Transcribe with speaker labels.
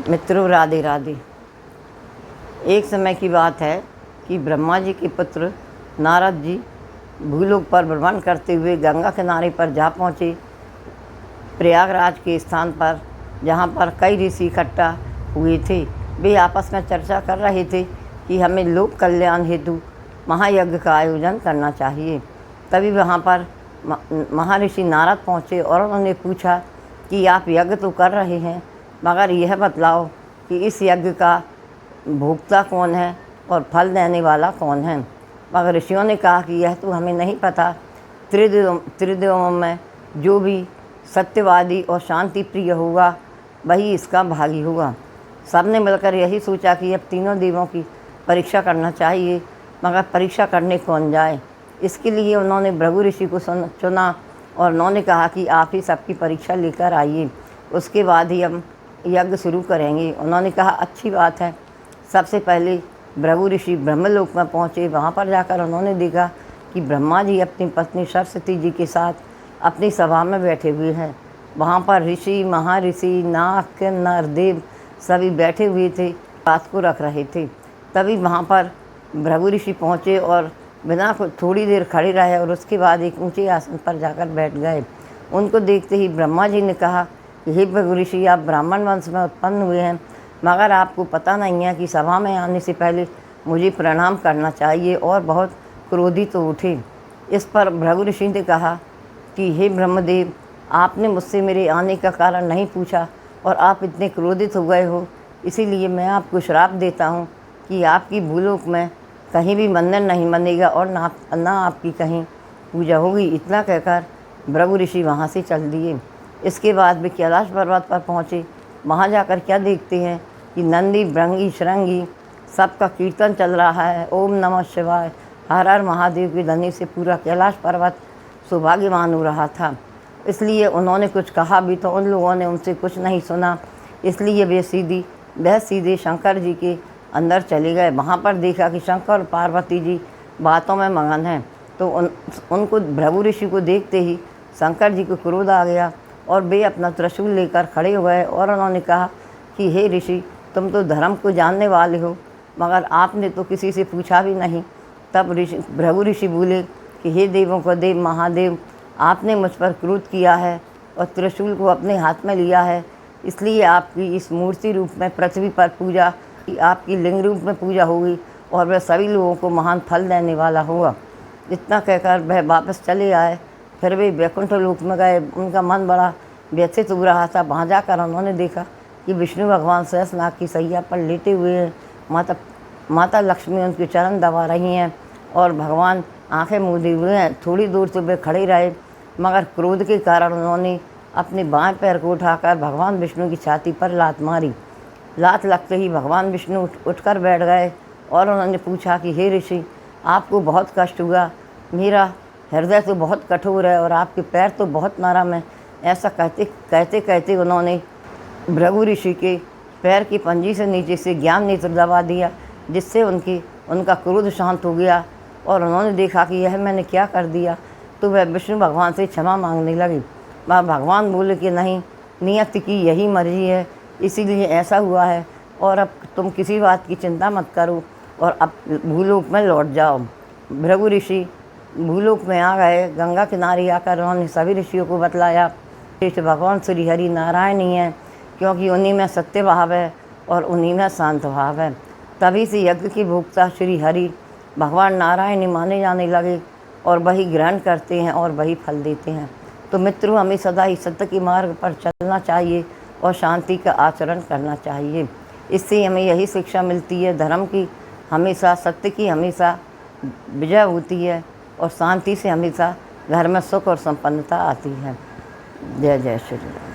Speaker 1: मित्रों, राधे राधे। एक समय की बात है कि ब्रह्मा जी के पुत्र नारद जी भूलोक पर भ्रमण करते हुए गंगा किनारे पर जा पहुँचे। प्रयागराज के स्थान पर जहाँ पर कई ऋषि इकट्ठा हुए थे, वे आपस में चर्चा कर रहे थे कि हमें लोक कल्याण हेतु महायज्ञ का आयोजन करना चाहिए। तभी वहाँ पर महर्षि नारद पहुँचे और उन्होंने पूछा कि आप यज्ञ तो कर रहे हैं, मगर यह बतलाओ कि इस यज्ञ का भोक्ता कौन है और फल देने वाला कौन है। मगर ऋषियों ने कहा कि यह तो हमें नहीं पता। त्रिदेवों में जो भी सत्यवादी और शांति प्रिय होगा वही इसका भागी होगा। सबने मिलकर यही सोचा कि अब तीनों देवों की परीक्षा करना चाहिए, मगर परीक्षा करने कौन जाए। इसके लिए उन्होंने भृगु ऋषि को चुना और उन्होंने कहा कि आप ही सबकी परीक्षा लेकर आइए, उसके बाद ही हम यज्ञ शुरू करेंगे। उन्होंने कहा अच्छी बात है। सबसे पहले भृगु ऋषि ब्रह्मलोक में पहुँचे। वहाँ पर जाकर उन्होंने देखा कि ब्रह्मा जी अपनी पत्नी सरस्वती जी के साथ अपनी सभा में बैठे हुए हैं। वहाँ पर ऋषि, महर्षि, नाग, किन्नर, देव सभी बैठे हुए थे, बात को रख रहे थे। तभी वहाँ पर भृगु ऋषि पहुँचे और बिना कुछ थोड़ी देर खड़े रहे और उसके बाद एक ऊंचे आसन पर जाकर बैठ गए। उनको देखते ही ब्रह्मा जी ने कहा कि हे भृगु ऋषि, आप ब्राह्मण वंश में उत्पन्न हुए हैं, मगर आपको पता नहीं है कि सभा में आने से पहले मुझे प्रणाम करना चाहिए। और बहुत क्रोधित तो उठे। इस पर भृगु ऋषि ने कहा कि हे ब्रह्मदेव, आपने मुझसे मेरे आने का कारण नहीं पूछा और आप इतने क्रोधित हो गए हो, इसीलिए मैं आपको श्राप देता हूँ कि आपकी भूलोक में कहीं भी मंदिर नहीं बनेगा और ना आपकी कहीं पूजा होगी। इतना कहकर भृगु ऋषि वहाँ से चल दिए। इसके बाद वे कैलाश पर्वत पर पहुँचे। वहाँ जाकर क्या देखते हैं कि नंदी, भृंगी, शृंगी सबका कीर्तन चल रहा है। ओम नमः शिवाय, हर हर महादेव की ध्वनि से पूरा कैलाश पर्वत सौभाग्यवान हो रहा था। इसलिए उन्होंने कुछ कहा भी तो उन लोगों ने उनसे कुछ नहीं सुना। इसलिए वे सीधे शंकर जी के अंदर चले गए। वहाँ पर देखा कि शंकर और पार्वती जी बातों में मगन हैं। तो उनको भृगु ऋषि को देखते ही शंकर जी को क्रोध आ गया और वे अपना त्रिशूल लेकर खड़े हो गए और उन्होंने कहा कि हे ऋषि, तुम तो धर्म को जानने वाले हो, मगर आपने तो किसी से पूछा भी नहीं। तब भृगु ऋषि बोले कि हे देवों को देव महादेव, आपने मुझ पर क्रोध किया है और त्रिशूल को अपने हाथ में लिया है, इसलिए आपकी इस मूर्ति रूप में पृथ्वी पर पूजा, आपकी लिंग रूप में पूजा होगी और वह सभी लोगों को महान फल देने वाला होगा। इतना कहकर वह वापस चले आए। फिर वे वैकुंठ लोक में गए। उनका मन बड़ा व्यथित हो रहा था। वहाँ जाकर उन्होंने देखा कि विष्णु भगवान शेषनाग की सैया पर लेटे हुए हैं। माता लक्ष्मी उनके चरण दबा रही हैं और भगवान आंखें मूंदे हुए हैं। थोड़ी दूर तो वे खड़े रहे, मगर क्रोध के कारण उन्होंने अपने बाएं पैर को उठाकर भगवान विष्णु की छाती पर लात मारी। लात लगते ही भगवान विष्णु उठकर बैठ गए और उन्होंने पूछा कि हे ऋषि, आपको बहुत कष्ट हुआ, मेरा हृदय तो बहुत कठोर है और आपके पैर तो बहुत नरम है। ऐसा कहते उन्होंने भृगु ऋषि के पैर की पंजी से नीचे से ज्ञान नेत्र दबा दिया, जिससे उनका क्रोध शांत हो गया और उन्होंने देखा कि यह मैंने क्या कर दिया। तो वह विष्णु भगवान से क्षमा मांगने लगी। वह भगवान बोले कि नहीं, नियति की यही मर्जी है, इसीलिए ऐसा हुआ है और अब तुम किसी बात की चिंता मत करो और अब भूलोक में लौट जाओ। भृगु ऋषि भूलोक में आ गए। गंगा किनारे आकर उन्होंने सभी ऋषियों को बतलाया कि भगवान श्री हरि नारायण ही हैं, क्योंकि उन्हीं में सत्य भाव है और उन्हीं में शांत भाव है। तभी से यज्ञ की भोक्ता श्री हरि भगवान नारायण ही माने जाने लगे और वही ग्रहण करते हैं और वही फल देते हैं। तो मित्रों, हमें सदा ही सत्य के मार्ग पर चलना चाहिए और शांति का आचरण करना चाहिए। इससे हमें यही शिक्षा मिलती है, धर्म की हमेशा, सत्य की हमेशा विजय होती है और शांति से हमेशा घर में सुख और संपन्नता आती है। जय जय श्री राम।